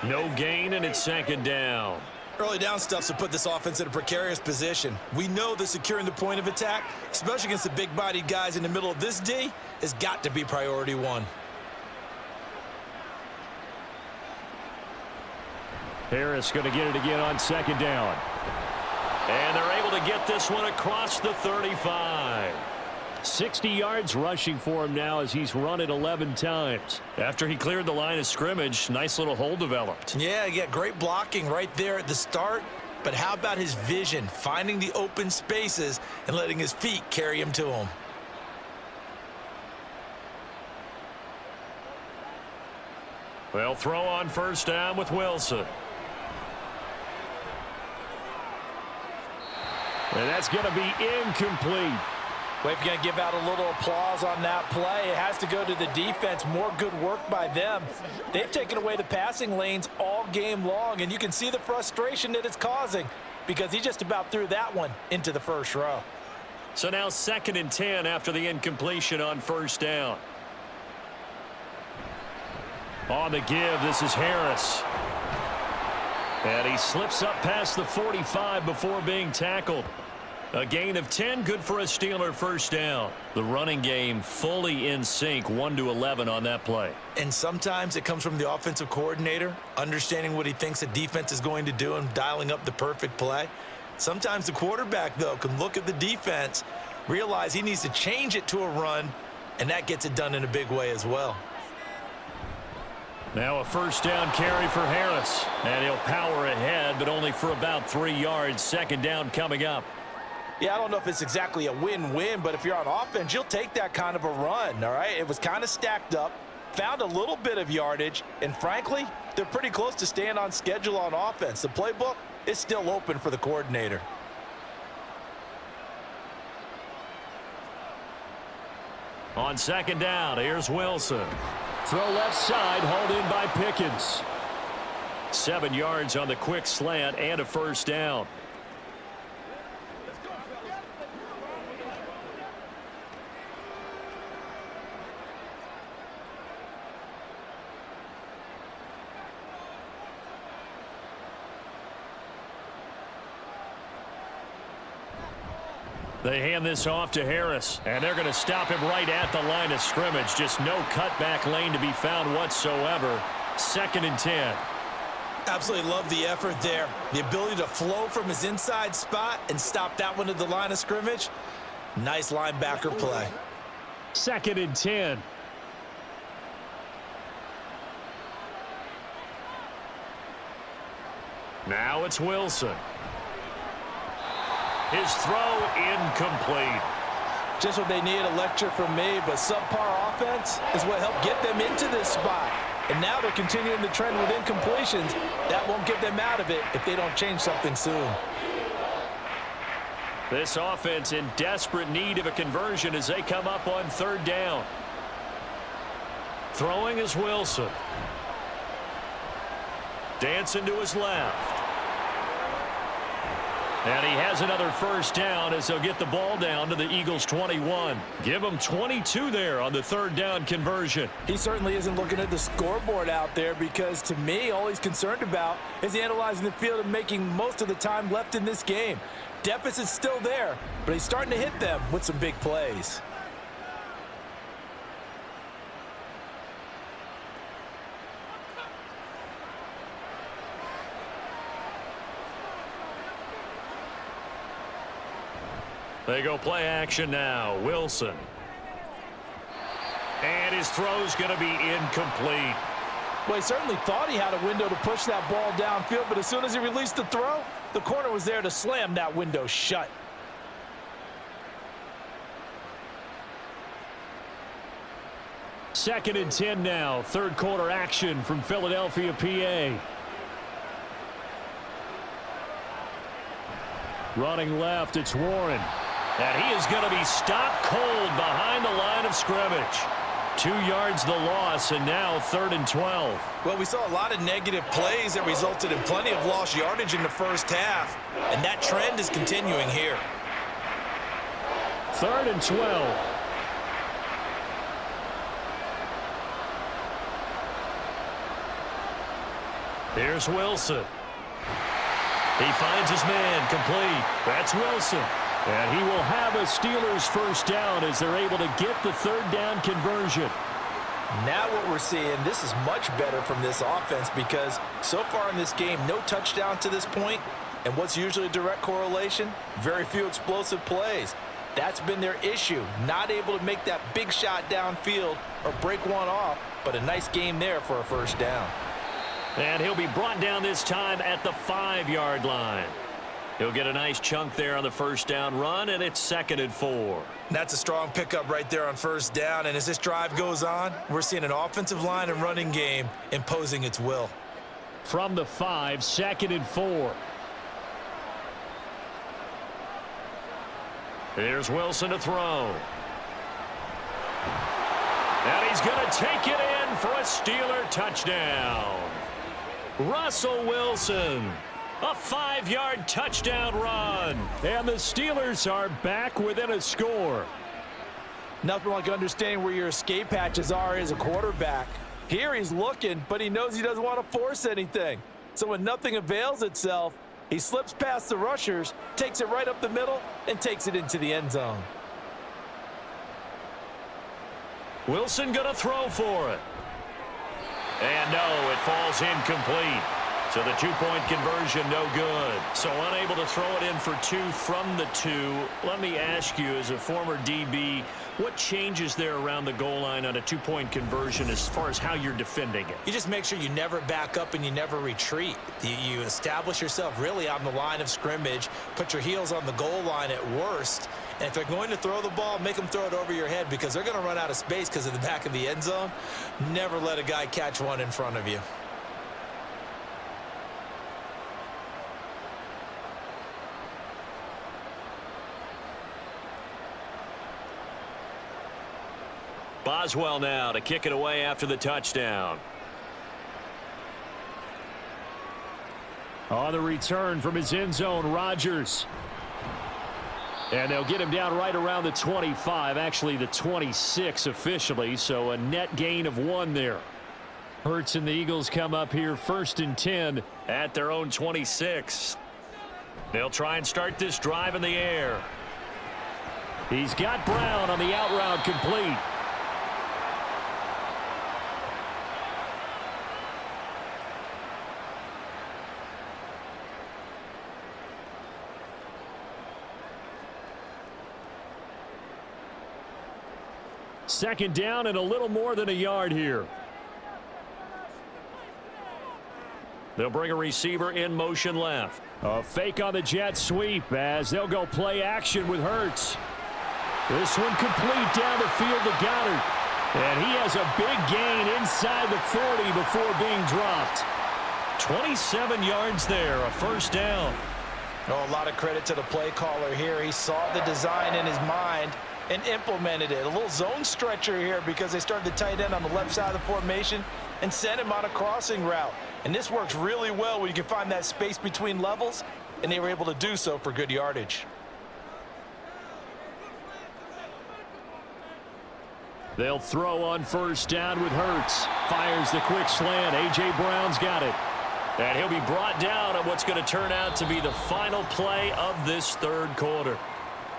No gain, and it's 2nd down. Early down stuff to put this offense in a precarious position. We know that securing the point of attack, especially against the big-bodied guys in the middle of this D, has got to be priority 1. Harris going to get it again on 2nd down. And they're able to get this one across the 35. 60 yards rushing for him now as he's run it 11 times. After he cleared the line of scrimmage, nice little hole developed. Yeah, great blocking right there at the start. But how about his vision, finding the open spaces and letting his feet carry him to him? They'll throw on first down with Wilson. And that's going to be incomplete. Well, if you're going to give out a little applause on that play, it has to go to the defense. More good work by them. They've taken away the passing lanes all game long, and you can see the frustration that it's causing because he just about threw that one into the first row. So now 2nd and 10 after the incompletion on first down. On the give, this is Harris. And he slips up past the 45 before being tackled. A gain of 10, good for a Steeler first down. The running game fully in sync, 1-11 on that play. And sometimes it comes from the offensive coordinator, understanding what he thinks the defense is going to do and dialing up the perfect play. Sometimes the quarterback, though, can look at the defense, realize he needs to change it to a run, and that gets it done in a big way as well. Now a first down carry for Harris. And he'll power ahead, but only for about 3 yards. 2nd down coming up. Yeah, I don't know if it's exactly a win-win, but if you're on offense, you'll take that kind of a run, all right? It was kind of stacked up, found a little bit of yardage, and frankly, they're pretty close to staying on schedule on offense. The playbook is still open for the coordinator. On 2nd down, here's Wilson. Throw left side, hauled in by Pickens. 7 yards on the quick slant and a first down. They hand this off to Harris, and they're going to stop him right at the line of scrimmage. Just no cutback lane to be found whatsoever. 2nd and 10. Absolutely love the effort there. The ability to flow from his inside spot and stop that one at the line of scrimmage. Nice linebacker play. 2nd and 10. Now it's Wilson. His throw incomplete. Just what they need, a lecture from me, but subpar offense is what helped get them into this spot. And now they're continuing the trend with incompletions. That won't get them out of it if they don't change something soon. This offense in desperate need of a conversion as they come up on 3rd down. Throwing is Wilson. Dancing to his left. And he has another first down as they'll get the ball down to the Eagles' 21. Give them 22 there on the 3rd down conversion. He certainly isn't looking at the scoreboard out there because, to me, all he's concerned about is analyzing the field and making most of the time left in this game. Deficit's still there, but he's starting to hit them with some big plays. They go play action now. Wilson. And his throw's going to be incomplete. Well, he certainly thought he had a window to push that ball downfield, but as soon as he released the throw, the corner was there to slam that window shut. Second and 10 now. 3rd quarter action from Philadelphia, PA. Running left, it's Warren. And he is going to be stopped cold behind the line of scrimmage. 2 yards the loss, and now 3rd and 12. Well, we saw a lot of negative plays that resulted in plenty of lost yardage in the first half, and that trend is continuing here. 3rd and 12. Here's Wilson. He finds his man complete. That's Wilson. And he will have a Steelers first down as they're able to get the 3rd down conversion. Now what we're seeing, this is much better from this offense because so far in this game, no touchdown to this point. And what's usually a direct correlation? Very few explosive plays. That's been their issue, not able to make that big shot downfield or break one off, but a nice game there for a first down. And he'll be brought down this time at the 5-yard line. He'll get a nice chunk there on the first down run, and it's 2nd and 4. That's a strong pickup right there on first down, and as this drive goes on, we're seeing an offensive line and running game imposing its will. From the 5, 2nd and 4. Here's Wilson to throw. And he's going to take it in for a Steeler touchdown. Russell Wilson. A 5-yard touchdown run. And the Steelers are back within a score. Nothing like understanding where your escape hatches are as a quarterback. Here he's looking, but he knows he doesn't want to force anything. So when nothing avails itself, he slips past the rushers, takes it right up the middle, and takes it into the end zone. Wilson going to throw for it. And no, it falls incomplete. So the 2-point conversion, no good. So unable to throw it in for 2 from the 2. Let me ask you, as a former DB, what changes there around the goal line on a 2-point conversion as far as how you're defending it? You just make sure you never back up and you never retreat. You establish yourself really on the line of scrimmage, put your heels on the goal line at worst, and if they're going to throw the ball, make them throw it over your head because they're going to run out of space because of the back of the end zone. Never let a guy catch one in front of you. Boswell now to kick it away after the touchdown. On the return from his end zone, Rodgers. And they'll get him down right around the 25, actually the 26 officially, so a net gain of 1 there. Hurts and the Eagles come up here 1st and 10 at their own 26. They'll try and start this drive in the air. He's got Brown on the out route complete. Second down and a little more than a yard here. They'll bring a receiver in motion left. A fake on the jet sweep as they'll go play action with Hurts. This one complete down the field to Goddard. And he has a big gain inside the 40 before being dropped. 27 yards there, a first down. Oh, a lot of credit to the play caller here. He saw the design in his mind and implemented it. A little zone stretcher here because they started the tight end on the left side of the formation and sent him on a crossing route. And this works really well when you can find that space between levels, and they were able to do so for good yardage. They'll throw on first down with Hurts. Fires the quick slant. A.J. Brown's got it. And he'll be brought down on what's going to turn out to be the final play of this third quarter.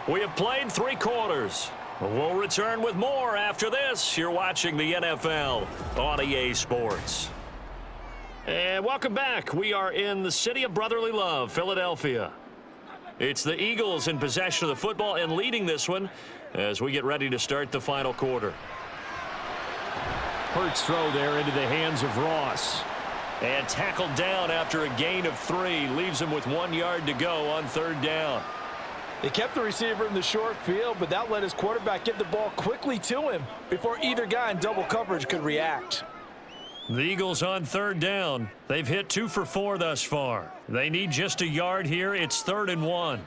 We have played 3 quarters. We'll return with more after this. You're watching the NFL on EA Sports. And welcome back. We are in the city of brotherly love, Philadelphia. It's the Eagles in possession of the football and leading this one as we get ready to start the final quarter. Hurts throw there into the hands of Ross. And tackled down after a gain of 3. Leaves him with 1 yard to go on third down. They kept the receiver in the short field, but that let his quarterback get the ball quickly to him before either guy in double coverage could react. The Eagles on third down. They've hit 2 for 4 thus far. They need just a yard here. It's 3rd and 1.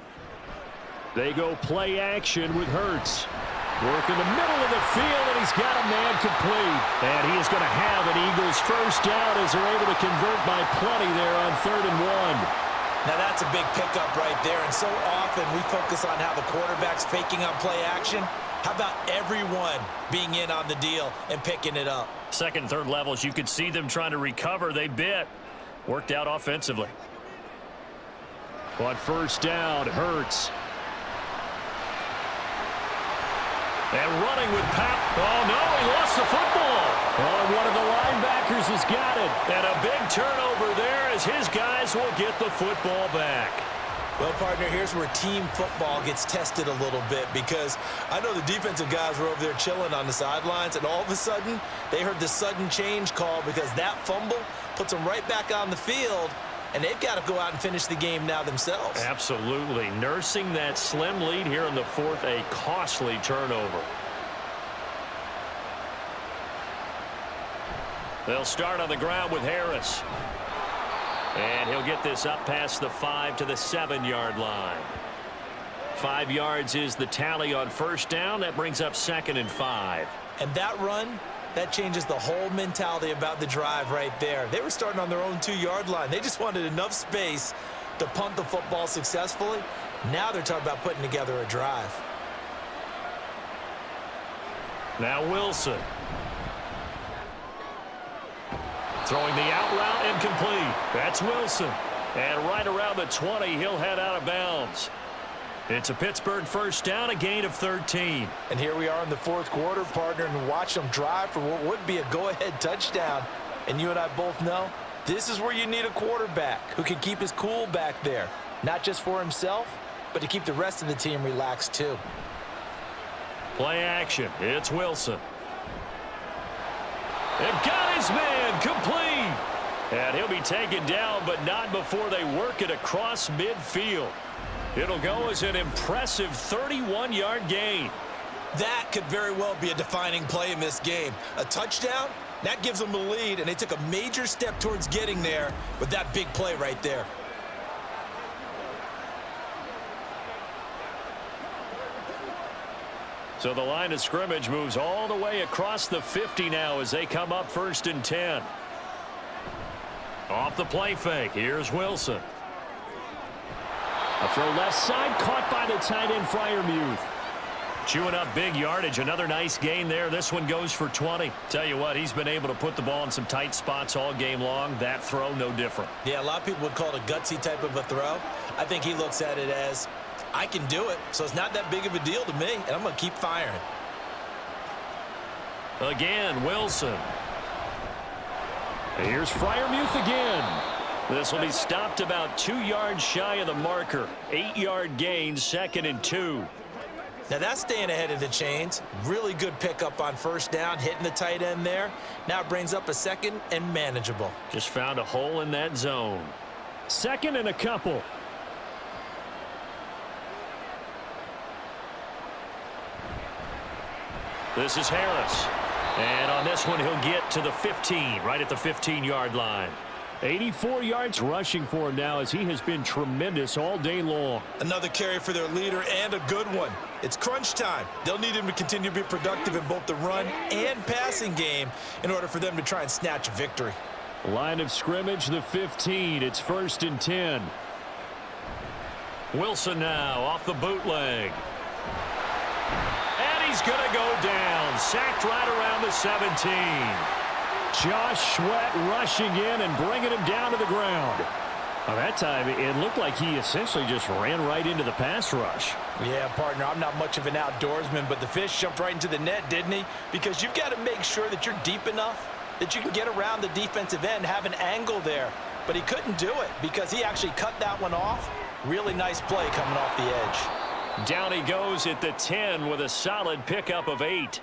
They go play action with Hurts. Work in the middle of the field, and he's got a man complete. And he is going to have an Eagles first down as they're able to convert by plenty there on 3rd and 1. Now that's a big pickup right there, and so often we focus on how the quarterback's faking on play action. How about everyone being in on the deal and picking it up? Second and third levels, you could see them trying to recover. They bit. Worked out offensively. On first down, Hurts. And running with Pap. Oh, no, he lost the football. Oh, one of the linebackers has got it. And a big turnover there as his guys will get the football back. Well, partner, here's where team football gets tested a little bit because I know the defensive guys were over there chilling on the sidelines, and all of a sudden, they heard the sudden change call because that fumble puts them right back on the field, and they've got to go out and finish the game now themselves. Absolutely. Nursing that slim lead here in the 4th, a costly turnover. They'll start on the ground with Harris. And he'll get this up past the 5 to the 7-yard line. 5 yards is the tally on first down. That brings up 2nd and 5. And that run, that changes the whole mentality about the drive right there. They were starting on their own 2-yard line. They just wanted enough space to punt the football successfully. Now they're talking about putting together a drive. Now Wilson. Throwing the out route incomplete. That's Wilson. And right around the 20, he'll head out of bounds. It's a Pittsburgh first down, a gain of 13. And here we are in the 4th quarter, partner, and watch them drive for what would be a go-ahead touchdown. And you and I both know this is where you need a quarterback who can keep his cool back there, not just for himself, but to keep the rest of the team relaxed too. Play action. It's Wilson. And got his man complete. And he'll be taken down, but not before they work it across midfield. It'll go as an impressive 31-yard gain. That could very well be a defining play in this game. A touchdown, that gives them the lead, and they took a major step towards getting there with that big play right there. So the line of scrimmage moves all the way across the 50 now as they come up 1st and 10. Off the play fake, here's Wilson. A throw left side, caught by the tight end, Freiermuth. Chewing up big yardage. Another nice gain there. This one goes for 20. Tell you what, he's been able to put the ball in some tight spots all game long. That throw, no different. Yeah, a lot of people would call it a gutsy type of a throw. I think he looks at it as, I can do it, so it's not that big of a deal to me, and I'm going to keep firing. Again, Wilson. Here's Freiermuth again. This will be stopped about 2 yards shy of the marker. 8-yard gain, 2nd and 2. Now that's staying ahead of the chains. Really good pickup on first down, hitting the tight end there. Now it brings up a 2nd and manageable. Just found a hole in that zone. 2nd and a couple. This is Harris. And on this one, he'll get to the 15, right at the 15-yard line. 84 yards rushing for him now as he has been tremendous all day long. Another carry for their leader and a good one. It's crunch time. They'll need him to continue to be productive in both the run and passing game in order for them to try and snatch a victory. Line of scrimmage, the 15. It's 1st and 10. Wilson now off the bootleg. And he's going to go down. Sacked right around the 17. Josh Sweat rushing in and bringing him down to the ground. Well, that time, it looked like he essentially just ran right into the pass rush. Yeah, partner, I'm not much of an outdoorsman, but the fish jumped right into the net, didn't he? Because you've got to make sure that you're deep enough that you can get around the defensive end, have an angle there. But he couldn't do it because he actually cut that one off. Really nice play coming off the edge. Down he goes at the 10 with a solid pickup of 8.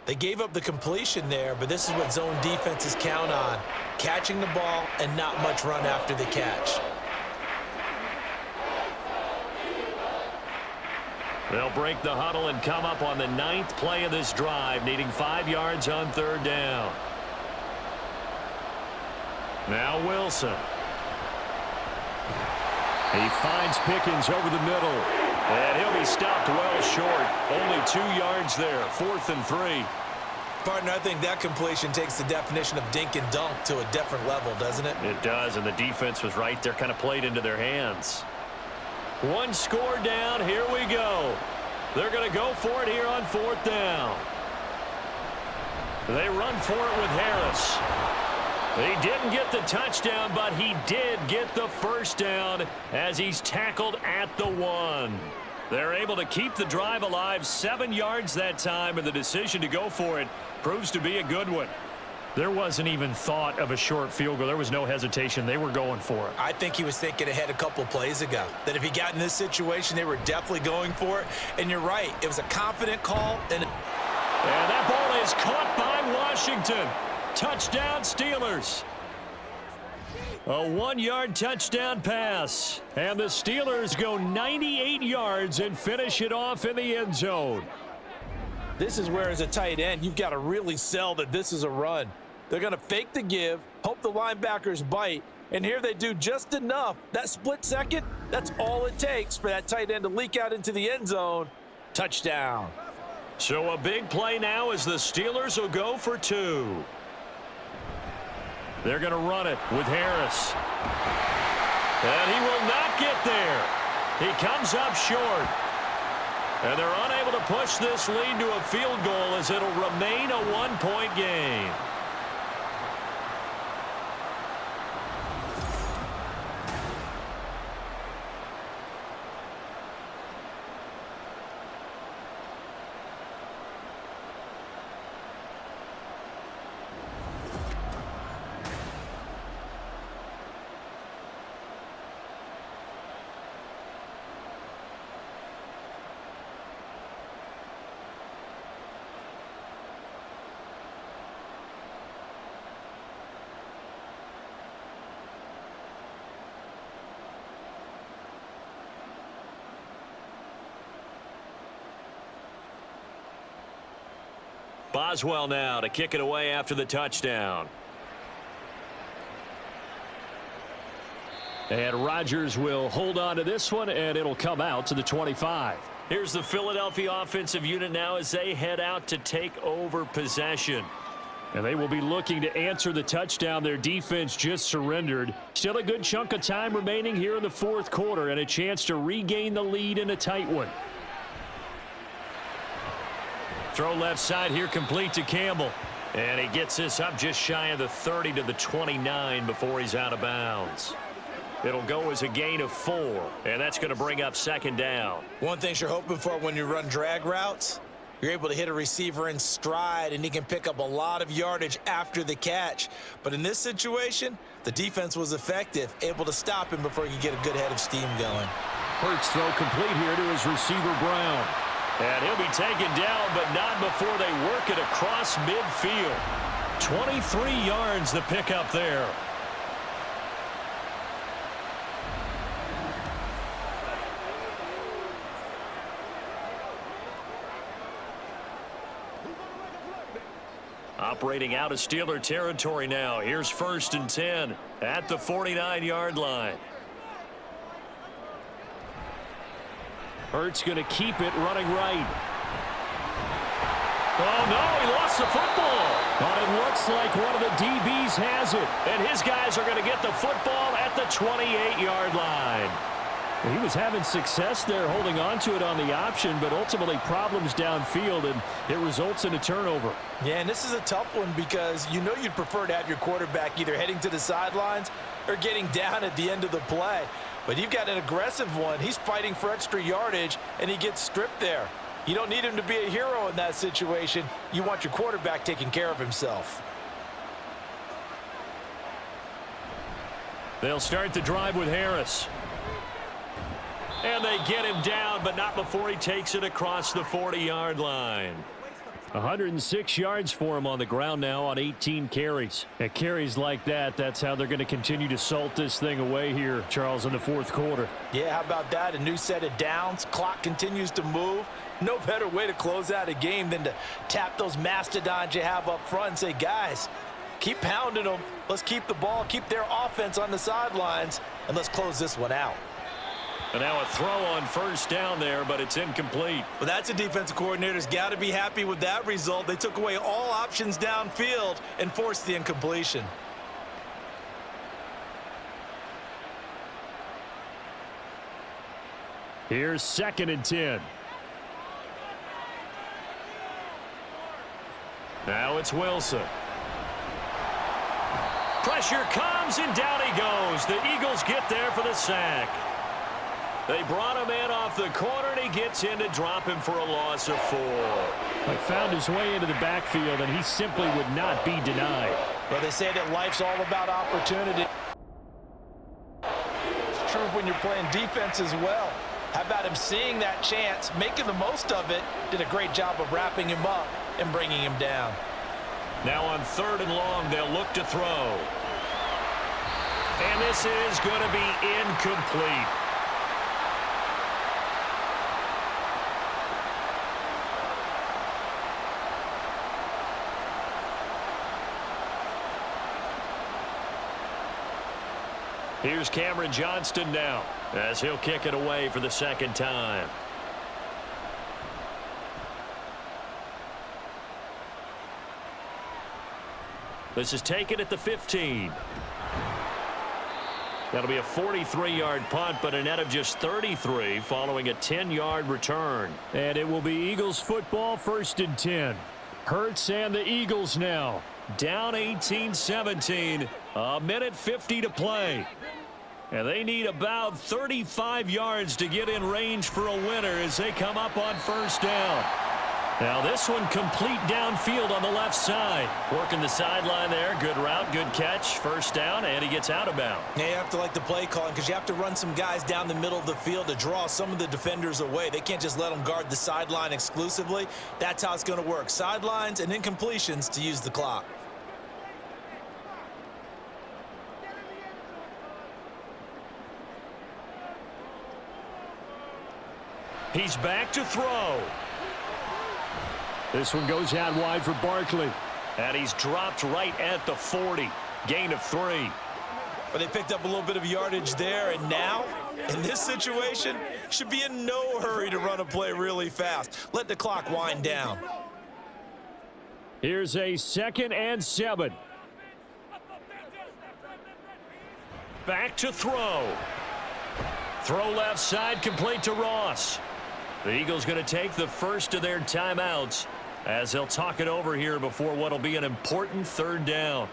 They gave up the completion there, but this is what zone defenses count on. Catching the ball and not much run after the catch. They'll break the huddle and come up on the 9th play of this drive, needing 5 yards on 3rd down. Now Wilson. He finds Pickens over the middle. And he'll be stopped well short. Only 2 yards there. 4th and 3. Partner, I think that completion takes the definition of dink and dunk to a different level, doesn't it? It does, and the defense was right there, kind of played into their hands. 1 score down. Here we go. They're going to go for it here on 4th down. They run for it with Harris. He didn't get the touchdown, but he did get the first down as he's tackled at the 1. They're able to keep the drive alive, 7 yards that time, and the decision to go for it proves to be a good one. There wasn't even thought of a short field goal. There was no hesitation. They were going for it. I think he was thinking ahead a couple plays ago, that if he got in this situation, they were definitely going for it. And you're right, it was a confident call. And that ball is caught by Washington. Touchdown, Steelers. A 1-yard touchdown pass. And the Steelers go 98 yards and finish it off in the end zone. This is where, as a tight end, you've got to really sell that this is a run. They're going to fake the give, hope the linebackers bite, and here they do just enough. That split second, that's all it takes for that tight end to leak out into the end zone. Touchdown. So a big play now as the Steelers will go for 2. They're going to run it with Harris. And he will not get there. He comes up short. And they're unable to push this lead to a field goal as it'll remain a 1-point game. Boswell now to kick it away after the touchdown. And Rodgers will hold on to this one, and it'll come out to the 25. Here's the Philadelphia offensive unit now as they head out to take over possession. And they will be looking to answer the touchdown their defense just surrendered. Still a good chunk of time remaining here in the fourth quarter and a chance to regain the lead in a tight one. Throw left side here complete to Campbell. And he gets this up just shy of the 30 to the 29 before he's out of bounds. It'll go as a gain of 4, and that's going to bring up second down. One thing you're hoping for when you run drag routes, you're able to hit a receiver in stride, and he can pick up a lot of yardage after the catch. But in this situation, the defense was effective, able to stop him before he could get a good head of steam going. Hurts throw complete here to his receiver, Brown. And he'll be taken down, but not before they work it across midfield. 23 yards the pickup there. Operating out of Steeler territory now. Here's 1st and 10 at the 49-yard line. Hurts going to keep it running right. Oh, no, he lost the football. But it looks like one of the DBs has it. And his guys are going to get the football at the 28-yard line. He was having success there holding on to it on the option, but ultimately problems downfield, and it results in a turnover. Yeah, and this is a tough one because you know you'd prefer to have your quarterback either heading to the sidelines or getting down at the end of the play. But you've got an aggressive one. He's fighting for extra yardage, and he gets stripped there. You don't need him to be a hero in that situation. You want your quarterback taking care of himself. They'll start the drive with Harris. And they get him down, but not before he takes it across the 40-yard line. 106 yards for him on the ground now on 18 carries. At carries like that, that's how they're going to continue to salt this thing away here, Charles, in the fourth quarter. Yeah, how about that? A new set of downs. Clock continues to move. No better way to close out a game than to tap those mastodons you have up front and say, guys, keep pounding them. Let's keep the ball, keep their offense on the sidelines, and let's close this one out. And now a throw on 1st down there, but it's incomplete. Well, that's a defensive coordinator's got to be happy with that result. They took away all options downfield and forced the incompletion. Here's 2nd and 10. Now it's Wilson. Pressure comes, and down he goes. The Eagles get there for the sack. They brought him in off the corner, and he gets in to drop him for a loss of 4. He found his way into the backfield, and he simply would not be denied. Well, they say that life's all about opportunity. It's true when you're playing defense as well. How about him seeing that chance, making the most of it, did a great job of wrapping him up and bringing him down. Now on 3rd and long, they'll look to throw. And this is going to be incomplete. Here's Cameron Johnston now as he'll kick it away for the 2nd time. This is taken at the 15. That'll be a 43-yard punt, but a net of just 33 following a 10-yard return. And it will be Eagles football, 1st and 10. Hurts and the Eagles now down 18-17. A minute 50 to play. And they need about 35 yards to get in range for a winner as they come up on 1st down. Now this one complete downfield on the left side. Working the sideline there. Good route, good catch. 1st down, and he gets out of bounds. Yeah, you have to like the play calling because you have to run some guys down the middle of the field to draw some of the defenders away. They can't just let them guard the sideline exclusively. That's how it's going to work. Sidelines and incompletions to use the clock. He's back to throw. This one goes out wide for Barkley. And he's dropped right at the 40. Gain of 3. But they picked up a little bit of yardage there, and now, in this situation, should be in no hurry to run a play really fast. Let the clock wind down. Here's a 2nd and 7. Back to throw. Throw left side, complete to Ross. The Eagles going to take the first of their timeouts as they'll talk it over here before what will be an important 3rd down.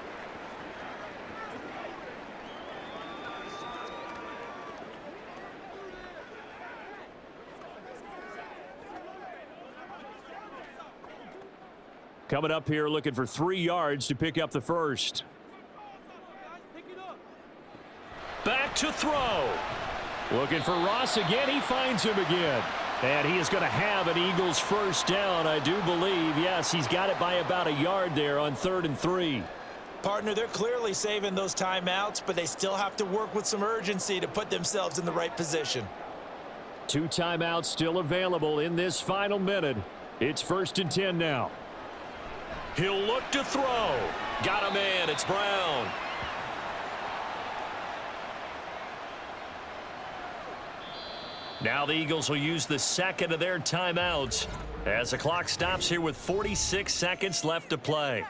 Coming up here looking for 3 yards to pick up the first. Back to throw. Looking for Ross again. He finds him again. And he is going to have an Eagles first down, I do believe. Yes, he's got it by about a yard there on 3rd and 3. Partner, they're clearly saving those timeouts, but they still have to work with some urgency to put themselves in the right position. 2 timeouts still available in this final minute. It's 1st and 10 now. He'll look to throw. Got him in. It's Brown. Now the Eagles will use the 2nd of their timeouts as the clock stops here with 46 seconds left to play.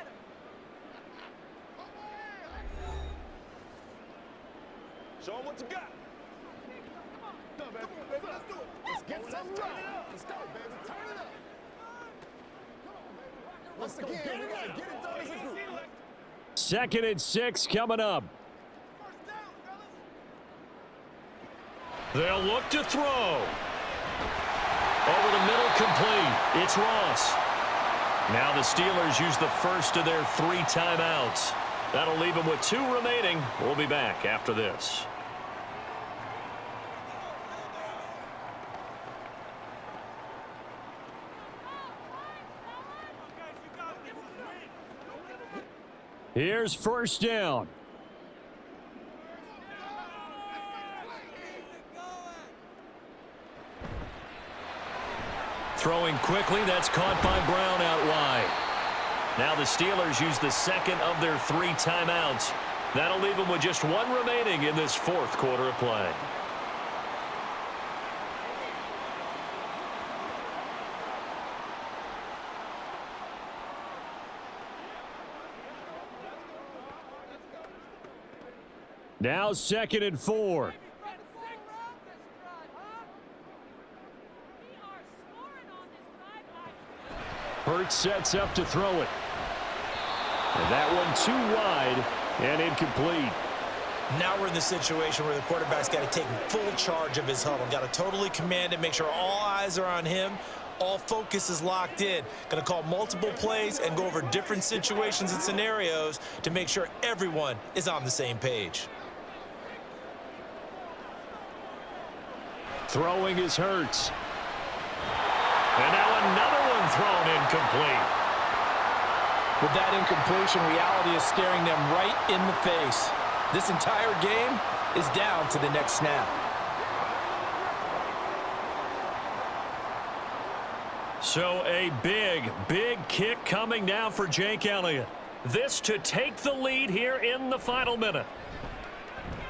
Show them what you got. Let's go, baby. Let's get some right. Let's go, baby. Turn it up. Once again, we got to get it done as a group. 2nd and 6 coming up. They'll look to throw. Over the middle, complete. It's Ross. Now the Steelers use the first of their 3 timeouts. That'll leave them with 2 remaining. We'll be back after this. Here's 1st down. Throwing quickly, that's caught by Brown out wide. Now the Steelers use the 2nd of their 3 timeouts. That'll leave them with just 1 remaining in this 4th quarter of play. Now 2nd and 4. Hurts sets up to throw it. And that one too wide and incomplete. Now we're in the situation where the quarterback's got to take full charge of his huddle. Got to totally command it, make sure all eyes are on him. All focus is locked in. Going to call multiple plays and go over different situations and scenarios to make sure everyone is on the same page. Throwing is Hurts. And now another one thrown incomplete. With that incompletion, reality is staring them right in the face. This entire game is down to the next snap. So a big, big kick coming now for Jake Elliott. This to take the lead here in the final minute.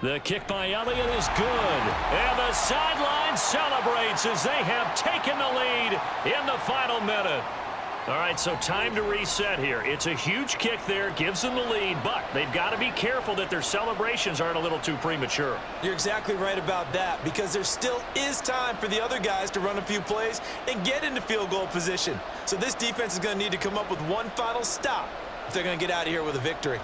The kick by Elliott is good. And the sideline celebrates as they have taken the lead in the final minute. All right, so time to reset here. It's a huge kick there, gives them the lead, but they've got to be careful that their celebrations aren't a little too premature. You're exactly right about that, because there still is time for the other guys to run a few plays and get into field goal position. So this defense is going to need to come up with one final stop if they're going to get out of here with a victory.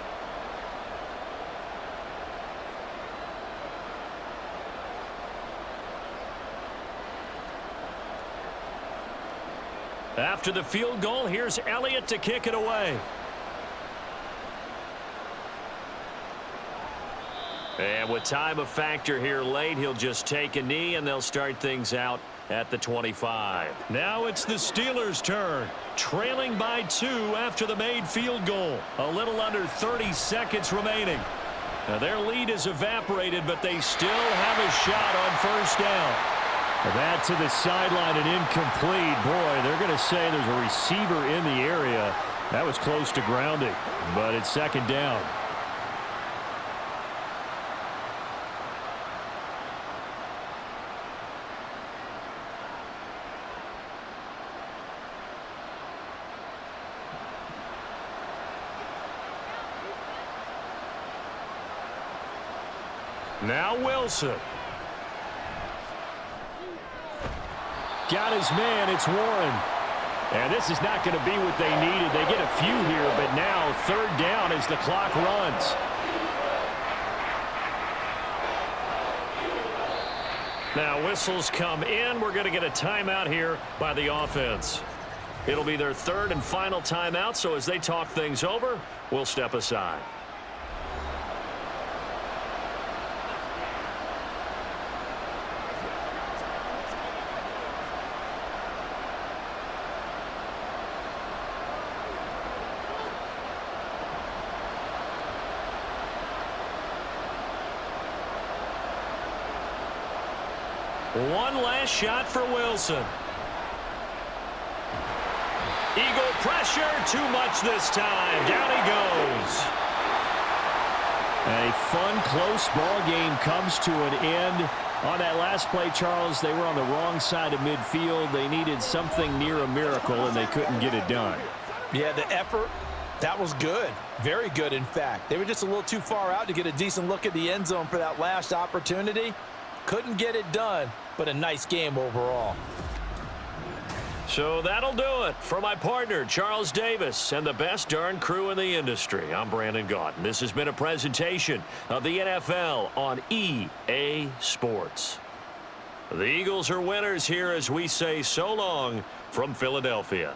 After the field goal, here's Elliott to kick it away. And with time a factor here late, he'll just take a knee and they'll start things out at the 25. Now it's the Steelers' turn, trailing by 2 after the made field goal. A little under 30 seconds remaining. Now their lead is evaporated, but they still have a shot on first down. That to the sideline and incomplete. Boy, they're going to say there's a receiver in the area. That was close to grounding, but it's second down. Now Wilson. Got his man. It's Warren. And this is not going to be what they needed. They get a few here, but now third down as the clock runs. Now whistles come in. We're going to get a timeout here by the offense. It'll be their third and final timeout, so as they talk things over, we'll step aside. One last shot for Wilson. Eagle pressure, too much this time. Down he goes. A fun, close ball game comes to an end. On that last play, Charles, they were on the wrong side of midfield. They needed something near a miracle, and they couldn't get it done. Yeah, the effort, that was good. Very good, in fact. They were just a little too far out to get a decent look at the end zone for that last opportunity. Couldn't get it done, but a nice game overall. So that'll do it for my partner, Charles Davis, and the best darn crew in the industry. I'm Brandon Gaudin. This has been a presentation of the NFL on EA Sports. The Eagles are winners here as we say so long from Philadelphia.